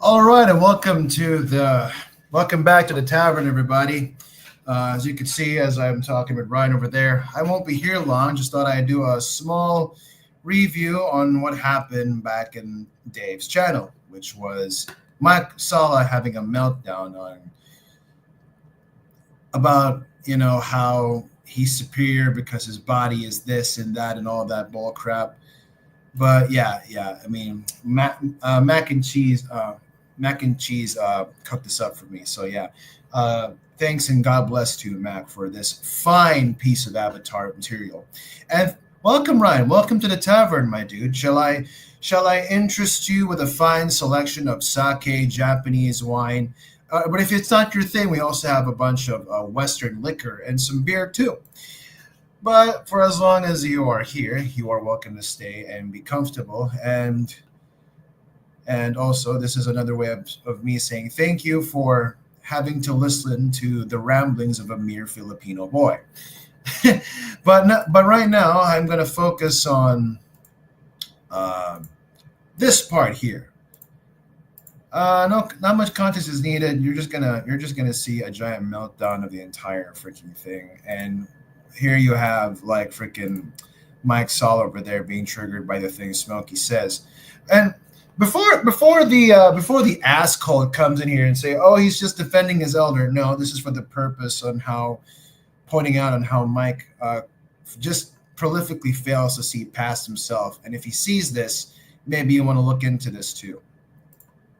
All right, and welcome back to the tavern, everybody. As you can see, as I'm talking with Ryan over there, I won't be here long. Just thought I'd do a small review on what happened back in Dave's channel, which was Mike Sala having a meltdown on about how he's superior because his body is this and that and all that bull crap. But yeah. I mean, mac and cheese cooked this up for me. So yeah, thanks and God bless to Mac for this fine piece of Avatar material. And welcome, Ryan. Welcome to the tavern, my dude. Shall I interest you with a fine selection of sake, Japanese wine? But if it's not your thing, we also have a bunch of Western liquor and some beer too. But for as long as you are here, you are welcome to stay and be comfortable. And also, this is another way of me saying thank you for having to listen to the ramblings of a mere Filipino boy. but right now, I'm going to focus on this part here. No, not much context is needed. You're just gonna see a giant meltdown of the entire freaking thing. And here you have like freaking Mike Saul over there being triggered by the things Smokey says. And before the ass cult comes in here and say, oh, he's just defending his elder. No, this is for the purpose on how pointing out on how Mike just prolifically fails to see past himself. And if he sees this, maybe you want to look into this too.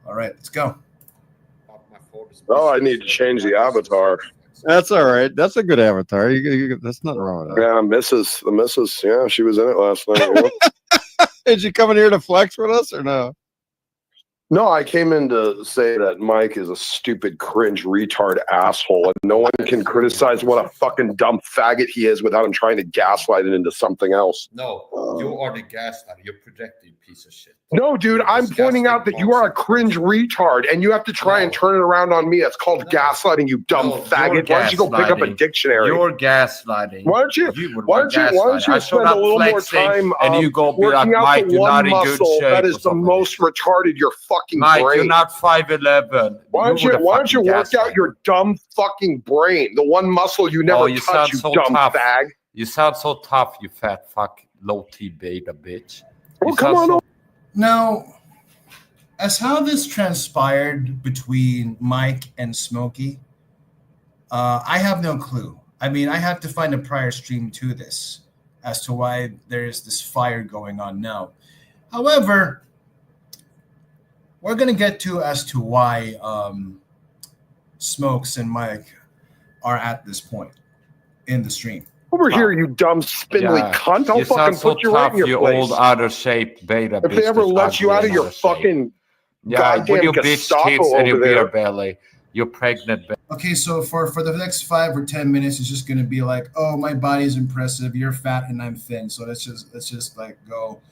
All right, let's go. Oh, I need to change the avatar. That's all right. That's a good avatar. That's nothing wrong with that. Yeah, the missus. Yeah, she was in it last night. Is she coming here to flex with us or no? No, I came in to say that Mike is a stupid, cringe, retard asshole, and no one can criticize what a fucking dumb faggot he is without him trying to gaslight it into something else. No, you are the gaslighter. You're projecting, piece of shit. No, dude, I'm pointing out that you are a cringe retard, and you have to try and turn it around on me. It's called gaslighting, you dumb faggot. Why don't you go pick up a dictionary? You're gaslighting. Why don't you spend a little more time and you go be like, working out Mike, the you're one not in good muscle shape that is the most retarded your fucking Mike, brain. you're not 5'11". Why don't you work out your dumb fucking brain? The one muscle you never touch, you so dumb tough. fag. You sound so tough, you fat fuck, low T beta bitch. Well, come on. Now, as how this transpired between Mike and Smokey, I have no clue. I mean, I have to find a prior stream to this as to why there's this fire going on now. However, we're going to get to as to why Smokes and Mike are at this point in the stream. Over here, you dumb spindly cunt. I'll fucking put you right in your place. Old out of shape beta. If they ever let you out of your fucking goddamn your bitch Gestapo kids and your over there. beer belly, your pregnant belly. Okay, so for the next 5 or 10 minutes, it's just going to be like, oh, my body's impressive, you're fat and I'm thin. So let's just like go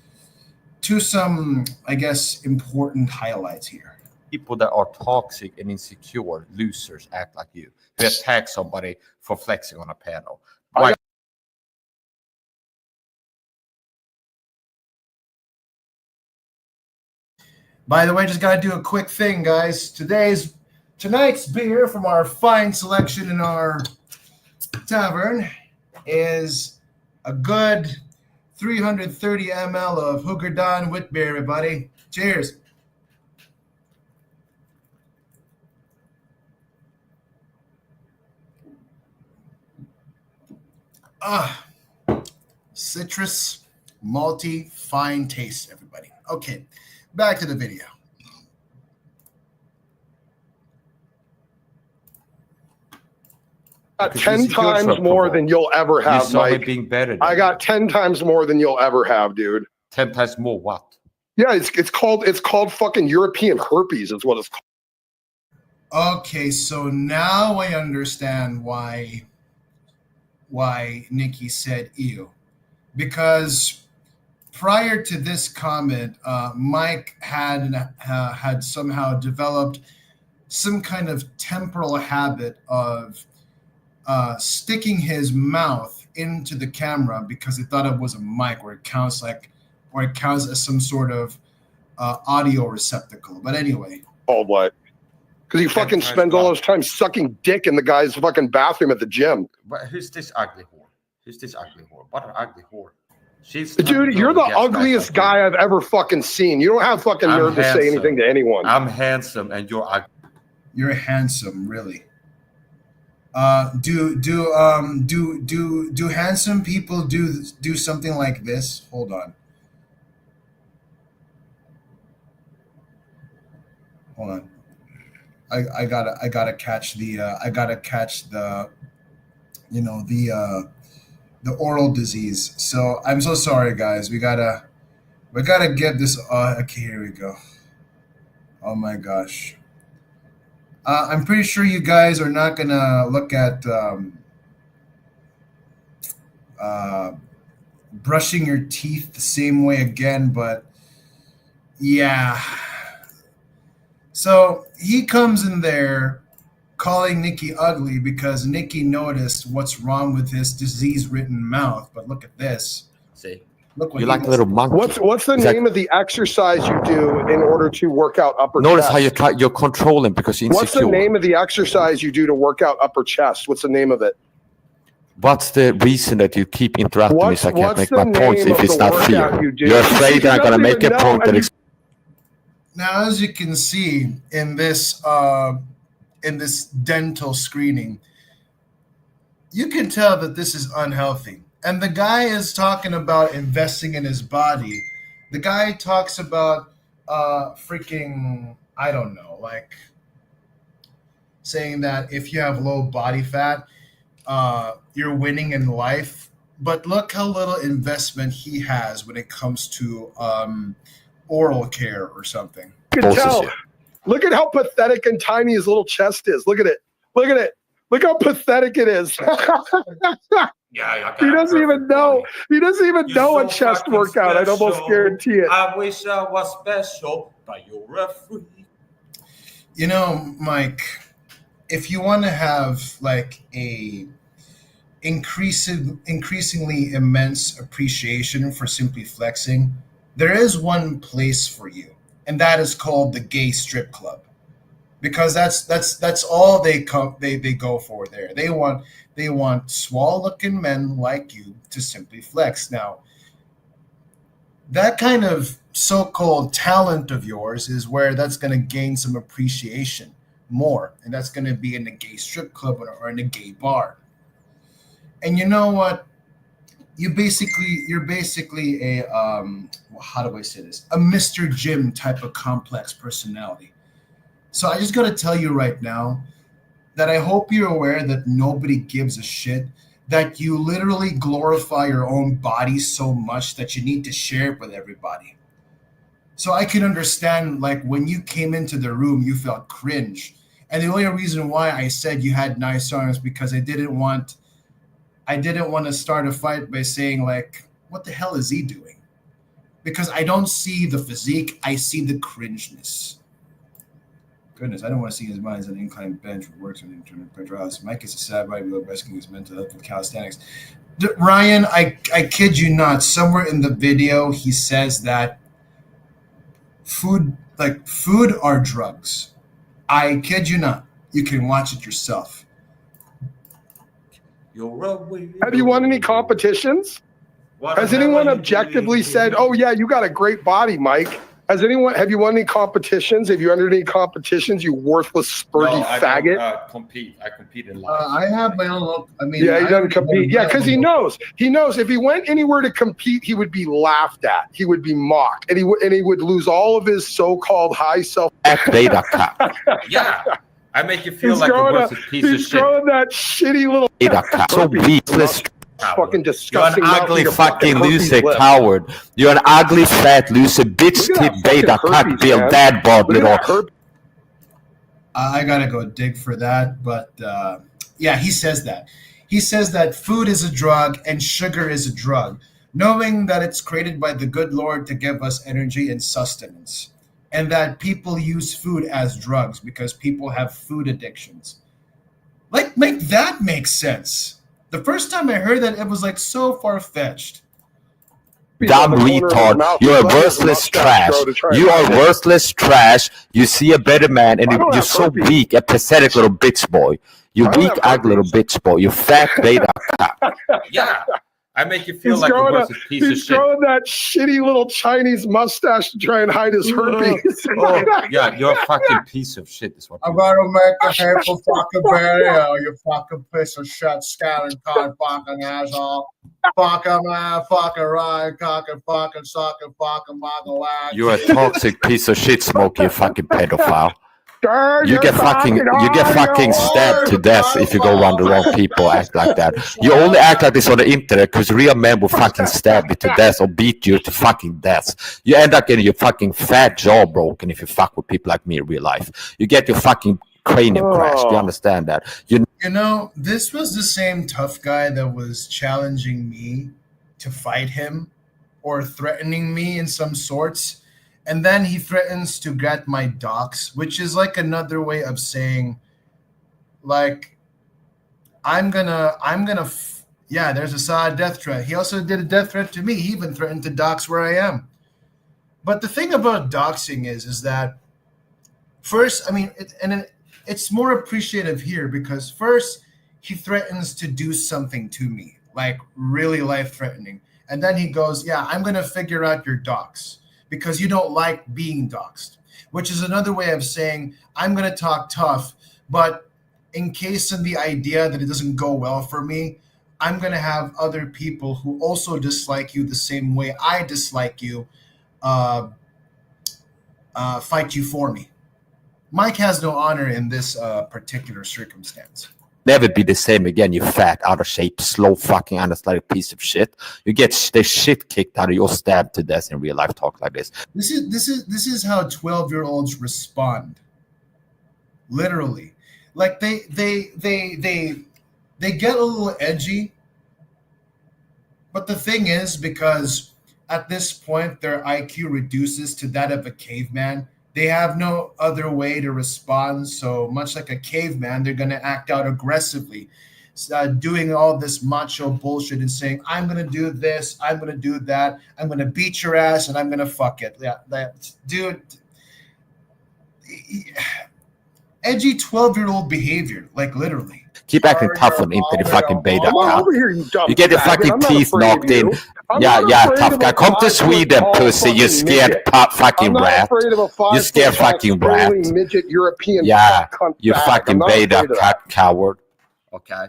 to some, I guess, important highlights here. People that are toxic and insecure, losers, act like you. Who attack somebody for flexing on a panel. Why? By the way, just got to do a quick thing, guys. Tonight's beer from our fine selection in our tavern is a good 330 ml of Hoogerdan wheat beer, everybody. Cheers. Citrus, malty, fine taste, everybody. Okay, back to the video. Got 10 times more than you'll ever have, Mike. Being better I got 10 times more than you'll ever have, dude. 10 times more what? Yeah, it's called fucking European herpes is what it's called. Okay, so now I understand why Nikki said ew. Because prior to this comment, Mike had somehow developed some kind of temporal habit of sticking his mouth into the camera because he thought it was a mic, or it counts as some sort of audio receptacle. But anyway, called what? Because he fucking spends all his time sucking dick in the guy's fucking bathroom at the gym. But who's this ugly whore? Who's this ugly whore? What an ugly whore. She's Dude, you're the ugliest guy I've ever fucking seen. You don't have fucking nerve to say anything to anyone. I'm handsome and you're ugly. You're handsome, really. Do handsome people do something like this? Hold on. Hold on. I gotta catch the the oral disease. So I'm so sorry, guys. We gotta get this. Okay, here we go. Oh my gosh. I'm pretty sure you guys are not gonna look at brushing your teeth the same way again, but yeah. So he comes in there calling Nikki ugly because Nikki noticed what's wrong with his disease-ridden mouth. But look at this. See, look what you like a little monkey. What's the name of the exercise you do in order to work out upper Notice chest? how you're controlling because you're insecure. What's the name of the exercise you do to work out upper chest? What's the name of it? What's the reason that you keep interrupting me so I can't what's make my the points name if of it's the not workout fear? you do? You're afraid that I'm going to make a know, point and that Now, as you can see in this dental screening, you can tell that this is unhealthy. And the guy is talking about investing in his body. The guy talks about freaking, I don't know, like saying that if you have low body fat, you're winning in life. But look how little investment he has when it comes to oral care or something. You can tell. Look at how pathetic and tiny his little chest is. Look at it. Look at it. Look how pathetic it is. Yeah, he doesn't even know. He doesn't even know a chest workout. I'd almost guarantee it. I wish I was special, but you're a freak. You know, Mike, if you want to have like a increasingly immense appreciation for simply flexing, there is one place for you, and that is called the gay strip club, because that's all they go for there. They want swole looking men like you to simply flex. Now, that kind of so-called talent of yours is where that's going to gain some appreciation more, and that's going to be in the gay strip club or in a gay bar. And you know what? You're basically a how do I say this? A Mr. Jim type of complex personality. So I just got to tell you right now that I hope you're aware that nobody gives a shit, that you literally glorify your own body so much that you need to share it with everybody. So I can understand, like, when you came into the room, you felt cringe. And the only reason why I said you had nice arms because I didn't want to start a fight by saying, like, what the hell is he doing? Because I don't see the physique, I see the cringeness. Goodness, I don't want to see his mind as an incline bench with works on internal hydraulics. Mike is a sad body below rescuing his mental health with calisthenics. Ryan, I kid you not, somewhere in the video he says that food are drugs. I kid you not. You can watch it yourself. Have you won any competitions? Has anyone objectively said, "Oh yeah, you got a great body, Mike"? Have you won any competitions? Have you entered any competitions? You worthless spurgy faggot. I compete in life. I have my own. I mean, yeah, he doesn't compete. Yeah, because he knows if he went anywhere to compete, he would be laughed at. He would be mocked, and he would lose all of his so-called high self. Beta cup. Yeah, I make you feel like a worthless piece of shit. He's throwing that shitty little beta cup. So weakless. Fucking disgusting. You're an ugly fucking loser, coward. You're an ugly fat loser, bitch, tit, beta, cut, bill, dad bod, little. I gotta go dig for that, but yeah, he says that. He says that food is a drug and sugar is a drug, knowing that it's created by the good Lord to give us energy and sustenance, and that people use food as drugs because people have food addictions. Like, make that make sense. The first time I heard that, it was like so far-fetched. on the corner of his retard. mouth. You're He's a letting his worthless mustache trash. grow to try and You are hide it. worthless trash. You see a better man, and I don't you're have so herpes. weak, a pathetic little bitch boy. You I don't weak, have ugly little herpes. bitch boy. You fat beta cock. Yeah, I make you feel He's like a growing worthless piece of He's shit. growing that shitty little Chinese mustache to try and hide his herpes. Oh, yeah, you're a fucking piece of shit. Is what I'm you gonna make a hateful fucking video, you fucking piece of shit, scattering cunt, fucking asshole. Fucking man, fucking Ryan, fucking sucking, fucking lag. You're a toxic piece of shit, Smokey. You fucking pedophile. Sure, You you're get fucking talking stabbed to death if you go around the wrong people. Act like that. You only act like this on the internet because real men will fucking stab you to death or beat you to fucking death. You end up getting your fucking fat jaw broken if you fuck with people like me in real life. You get your fucking cranium crashed. You understand that? You know, this was the same tough guy that was challenging me to fight him or threatening me in some sorts. And then he threatens to get my docs, which is like another way of saying, like, yeah, there's a solid death threat. He also did a death threat to me. He even threatened to dox where I am. But the thing about doxing is that first, I mean, it's more appreciative here because first he threatens to do something to me, like really life-threatening. And then he goes, yeah, I'm going to figure out your docs because you don't like being doxed, which is another way of saying I'm going to talk tough, but in case of the idea that it doesn't go well for me, I'm going to have other people who also dislike you the same way I dislike you fight you for me. Mike has no honor in this particular circumstance. Never be the same again, you fat, out of shape, slow fucking unathletic piece of shit. You get the shit kicked out of you, stabbed to death in real life. Talk like this. This is how 12-year-olds respond. Literally, like they get a little edgy. But the thing is, because at this point their IQ reduces to that of a caveman, they have no other way to respond. So much like a caveman, they're going to act out aggressively, doing all this macho bullshit and saying, I'm going to do this, I'm going to do that, I'm going to beat your ass, and I'm going to fuck it. Yeah, dude, edgy 12-year-old behavior, like literally. Keep acting tough on into the fucking beta Come on cock. over here, you dumb You get your faggot. fucking I'm not teeth afraid of knocked in. you. I'm Yeah, not yeah, afraid tough of guy. a Come to 5 foot Sweden, tall pussy. You fucking scared midget. fucking I'm not rat. afraid of a 5 You scared foot tall fucking rat. squirrely midget European Yeah, cunt you fag. fucking I'm not beta afraid of that. cock coward. Okay.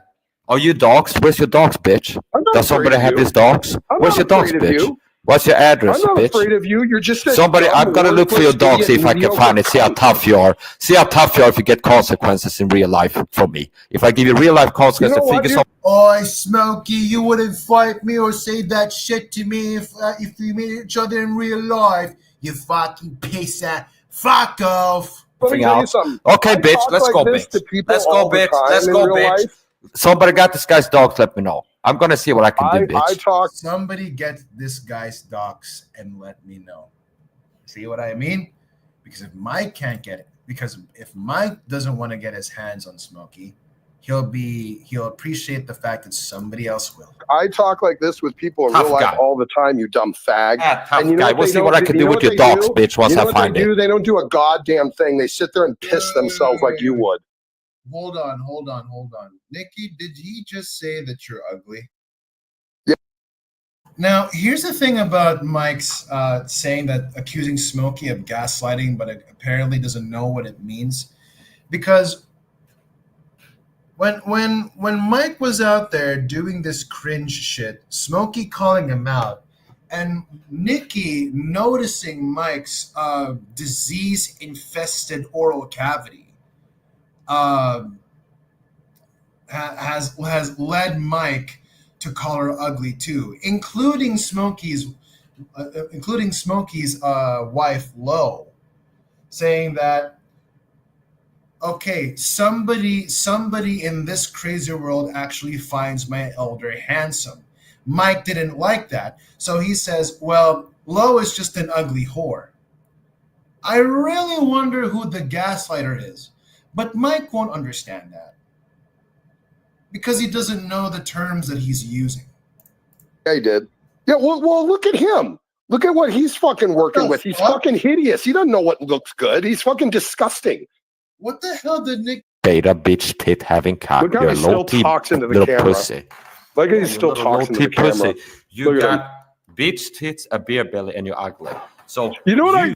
Are you dogs? Where's your dogs, bitch? I'm not Does somebody afraid of have you. his dogs? I'm Where's your not dogs, afraid of bitch? you. What's your address, I'm not bitch? afraid of you. You're just a Somebody, dumb, I'm gonna look for your worthless, dog, see if I can idiot, find it. See how mediocre tough you are. See how tough you are if you get consequences in real life from me. If I give you real life consequences, You know what, figure dude? Oi, Smokey, you wouldn't fight me or say that shit to me if we meet each other in real life. You fucking piece of fuck off. Let me tell you out. something. Okay, I bitch, talk let's like go, this bitch. to people Let's all go, the bitch. time Let's in go, real bitch. life. Somebody got this guy's dogs, let me know. I'm gonna see what I can do, bitch. I talk. Somebody get this guy's docs and let me know. See what I mean? Because if Mike can't get it, because if Mike doesn't want to get his hands on Smokey, he'll appreciate the fact that somebody else will. I talk like this with people in Tough real life guy. all the time. You dumb fag. Ah, tough And you know guy. what We'll they see what don't I can do- do you know with what your they dogs, do? bitch, once You know I what find they it. do? They don't do a goddamn thing. They sit there and piss themselves like you would. Hold on. Nikki, did he just say that you're ugly? Yeah. Now, here's the thing about Mike's saying that accusing Smokey of gaslighting, but apparently doesn't know what it means. Because when Mike was out there doing this cringe shit, Smokey calling him out, and Nikki noticing Mike's disease-infested oral cavity, has led Mike to call her ugly too, including Smokey's wife Lo, saying that, okay, somebody in this crazy world actually finds my elder handsome. Mike didn't like that, so he says, well, Lo is just an ugly whore. I really wonder who the gaslighter is, but Mike won't understand that because he doesn't know the terms that he's using. Yeah, he did. Yeah, well, look at him. Look at what he's fucking working with. He's fucking hideous. He doesn't know what looks good. He's fucking disgusting. What the hell did Nick? Beta bitch tit having cock. Look how You're he a still low T talks into the little camera. pussy. Like he still talks into the camera. You Look at got bitch tits, a beer belly, and you're ugly. So You know what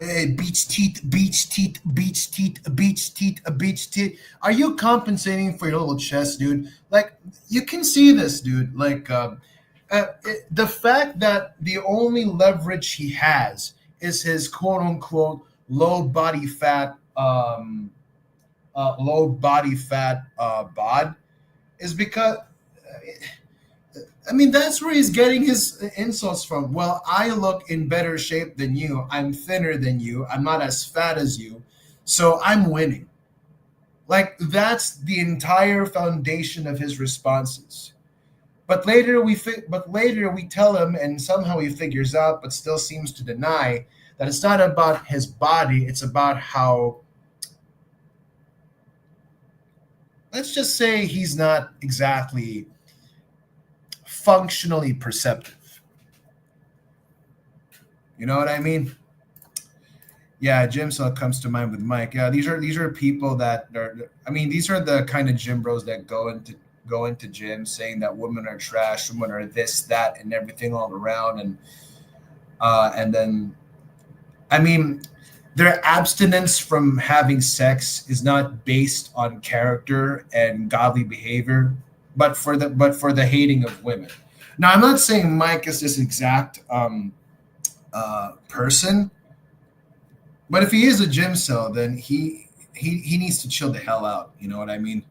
Hey, beach teeth, beach teeth, beach teeth, beach teeth, beach teeth. Are you compensating for your little chest, dude? Like, you can see this, dude. Like, the fact that the only leverage he has is his quote unquote low body fat bod is because I mean that's where he's getting his insults from. Well, I look in better shape than you. I'm thinner than you. I'm not as fat as you. So I'm winning. Like that's the entire foundation of his responses. But later we tell him and somehow he figures out but still seems to deny that it's not about his body, it's about how, let's just say he's not exactly functionally perceptive. You know what I mean? Yeah, gym cell comes to mind with Mike. Yeah, these are people that are. I mean, these are the kind of gym bros that go into gyms saying that women are trash, women are this, that, and everything all around, and then, I mean, their abstinence from having sex is not based on character and godly behavior, but for the hating of women. Now, I'm not saying Mike is this exact person, but if he is a gym cell, then he needs to chill the hell out. You know what I mean?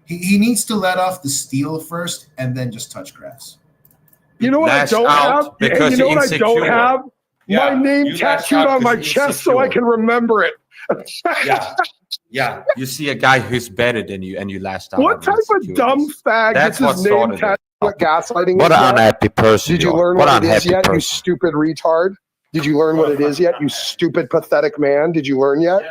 He needs to let off the steel first and then just touch grass. You know what I don't have? Because you know what I insecure. don't have? Yeah, my name tattooed on my chest so I can remember it. Yeah. You see a guy who's better than you and you lash out. What type of dumb fag That's gets his name tattooed? What gaslighting What is an yet? unhappy person. Did you learn what it is yet, you stupid retard? Did you learn what it is yet, you stupid, pathetic man? Did you learn yet?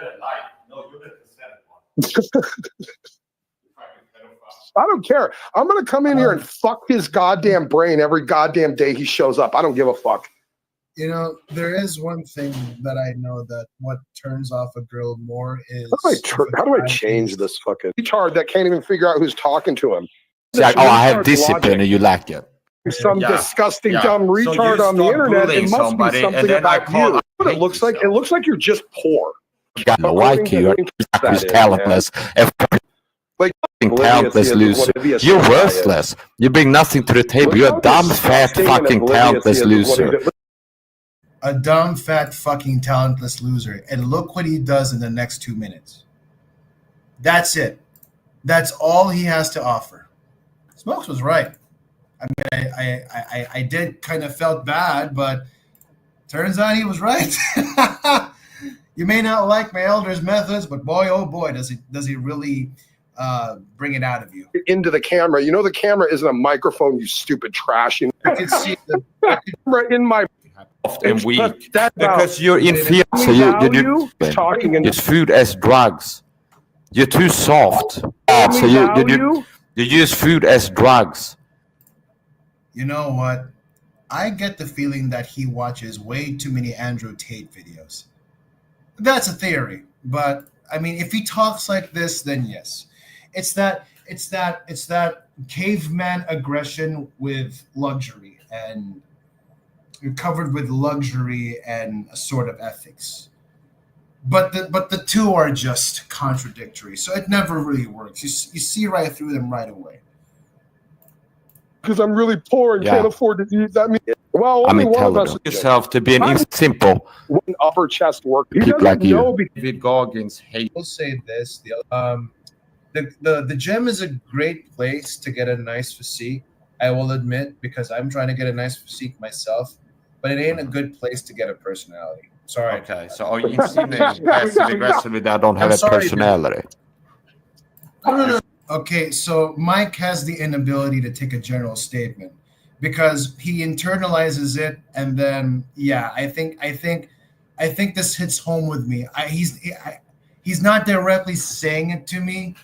I don't care. I'm going to come in here and fuck his goddamn brain every goddamn day he shows up. I don't give a fuck. You know, there is one thing that I know that what turns off a girl more is... How do I change this fucking retard that can't even figure out who's talking to him? It's like, oh, I have discipline and you lack it. Some disgusting dumb retard on the internet. It must be something about you. What it looks like? It looks like you're just poor. Got no IQ. You're talentless. Like talentless loser. You're worthless. You bring nothing to the table. You're a dumb, fat, fucking talentless loser. A dumb, fat, fucking talentless loser. And look what he does in the next 2 minutes. That's it. That's all he has to offer. Smokes was right. I mean, I did kind of felt bad, but turns out he was right. You may not like my elder's methods, but boy, oh boy, does he really bring it out of you. Into the camera. You know the camera isn't a microphone, you stupid trash. You know? I can see the camera in my... And weak because you're inferior. So you talking and it's food as drugs. You're too soft. So you use food as drugs. You know what? I get the feeling that he watches way too many Andrew Tate videos. That's a theory, but I mean, if he talks like this, then yes, it's that caveman aggression with luxury and covered with luxury and a sort of ethics. But the two are just contradictory, so it never really works. You see right through them right away. Because I'm really poor and can't afford to use that. Well, only one of us yourself to be an simple one upper chest work. People like you. David Goggins hate. We'll say this: the gym is a great place to get a nice physique. I will admit, because I'm trying to get a nice physique myself, but it ain't a good place to get a personality. Sorry. Okay, so you seem passive aggressively that I don't have a personality. No. Okay, so Mike has the inability to take a general statement because he internalizes it, and then I think this hits home with me. He's not directly saying it to me,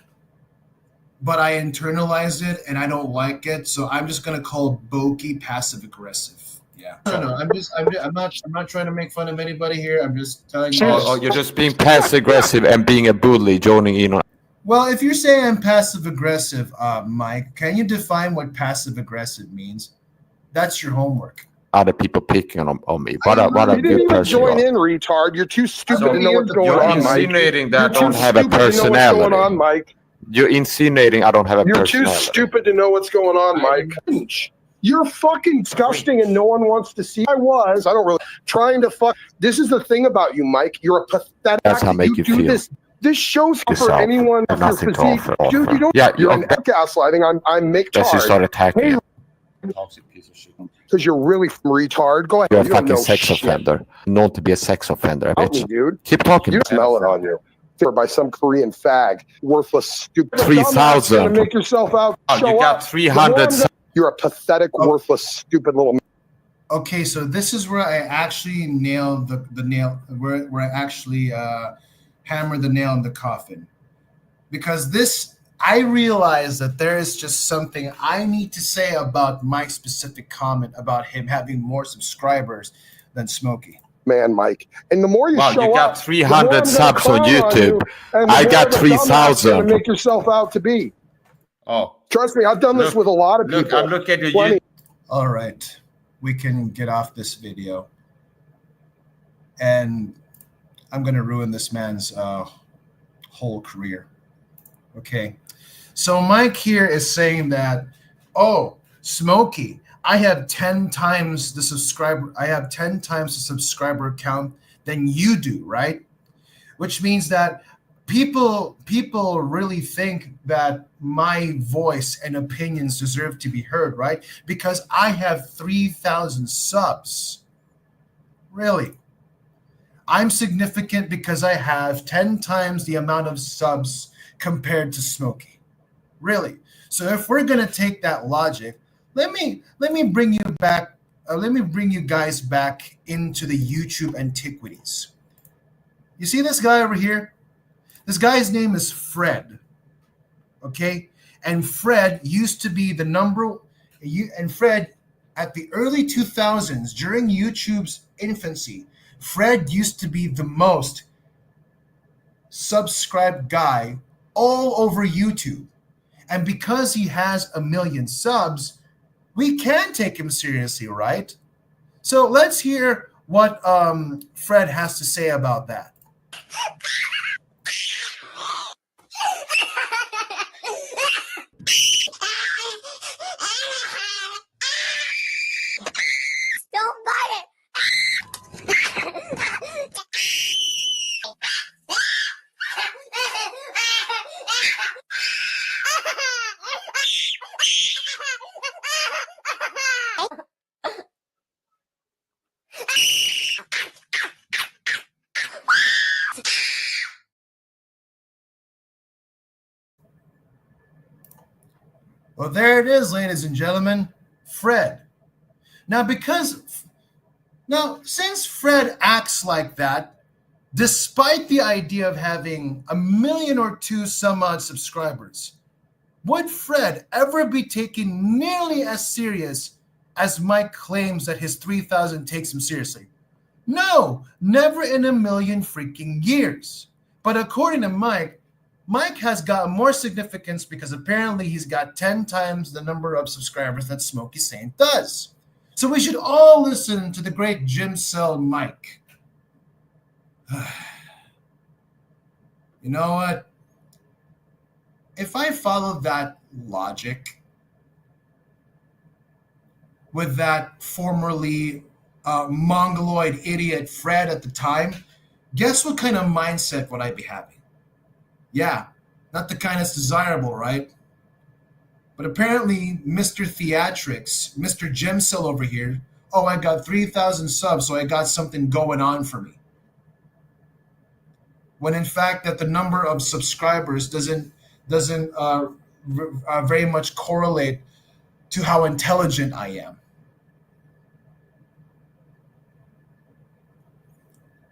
but I internalized it and I don't like it, so I'm just gonna call Boki passive aggressive. Yeah. No. I'm not trying to make fun of anybody here. I'm just telling you. You're just being passive aggressive and being a bully, joining in on Well, if you're saying I'm passive aggressive, Mike, can you define what passive aggressive means? That's your homework. other people picking on me. What a You didn't good even person. join in, retard. You're too stupid So to know what's going You're on, Mike. insinuating that You're I don't too have a stupid to know what's going personality. on, Mike. You're insinuating I don't have a You're too personality. stupid to know what's going on, Mike. You're fucking disgusting and no one wants to see. I don't really trying to fuck. This is the thing about you, Mike. You're a pathetic. That's how I make you do feel. This show's for Yourself. anyone with your Nothing to physique. offer. Dude, you don't. Yeah, You're an gaslighting. I'm Mick Just you start attacking Hey, him. because you're really retard. Go ahead. You're a You don't fucking know sex shit. offender. Known to be a sex offender, Help me, bitch. dude. Keep talking. You smell it on you. By some Korean fag, worthless, stupid. 3,000. Gonna make yourself out. Show up. 300. You're a pathetic, worthless, stupid little. Okay, so this is where I actually nailed the nail, where I actually hammered the nail in the coffin. Because I realized that there is just something I need to say about Mike's specific comment about him having more subscribers than Smokey. Man, Mike. And the more you show you got up, 300 subs on YouTube. I got 3,000. Make yourself out to be. Oh. Trust me, I've done this with a lot of people. I'm looking at Plenty. All right, we can get off this video. And I'm going to ruin this man's whole career. Okay. So Mike here is saying that, oh, Smokey, I have 10 times the subscriber count than you do, right? Which means that people really think that my voice and opinions deserve to be heard, right? Because I have 3,000 subs. Really? I'm significant because I have 10 times the amount of subs compared to Smokey. Really? So if we're going to take that logic, let me bring you back. Let me bring you guys back into the YouTube antiquities. You see this guy over here? This guy's name is Fred. Okay? And Fred used to be Fred, at the early 2000s, during YouTube's infancy, Fred used to be the most subscribed guy all over YouTube. And because he has 1 million subs, we can take him seriously, right? So let's hear what Fred has to say about that. Don't bite it. Well, there it is, ladies and gentlemen, Fred. Now, since Fred acts like that, despite the idea of having 1 million or 2 some odd subscribers, would Fred ever be taken nearly as serious as Mike claims that his 3,000 takes him seriously? No, never in 1 million freaking years. But according to Mike has got more significance because apparently he's got 10 times the number of subscribers that Smokey Saint does. So we should all listen to the great Jim Cell Mike. You know what? If I follow that logic with that formerly mongoloid idiot Fred at the time, guess what kind of mindset would I be having? Yeah, not the kind that's desirable, right? But apparently, Mr. Theatrics, Mr. Jimcell over here, oh, I got 3,000 subs, so I got something going on for me. When in fact, that the number of subscribers doesn't very much correlate to how intelligent I am.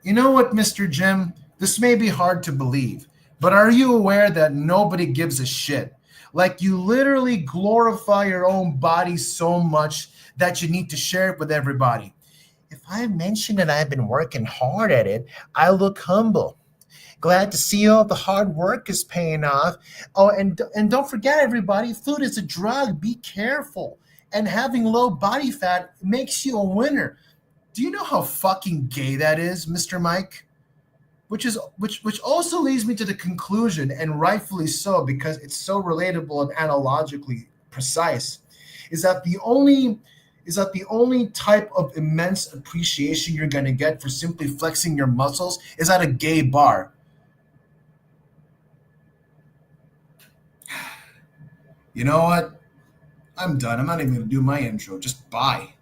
You know what, Mr. Jim? This may be hard to believe, but are you aware that nobody gives a shit? Like you literally glorify your own body so much that you need to share it with everybody. If I mention that I've been working hard at it, I look humble. Glad to see all the hard work is paying off. Oh, and don't forget, everybody, food is a drug. Be careful. And having low body fat makes you a winner. Do you know how fucking gay that is, Mr. Mike? Which also leads me to the conclusion, and rightfully so, because it's so relatable and analogically precise, is that the only type of immense appreciation you're gonna get for simply flexing your muscles is at a gay bar. You know what? I'm done. I'm not even gonna do my intro. Just bye.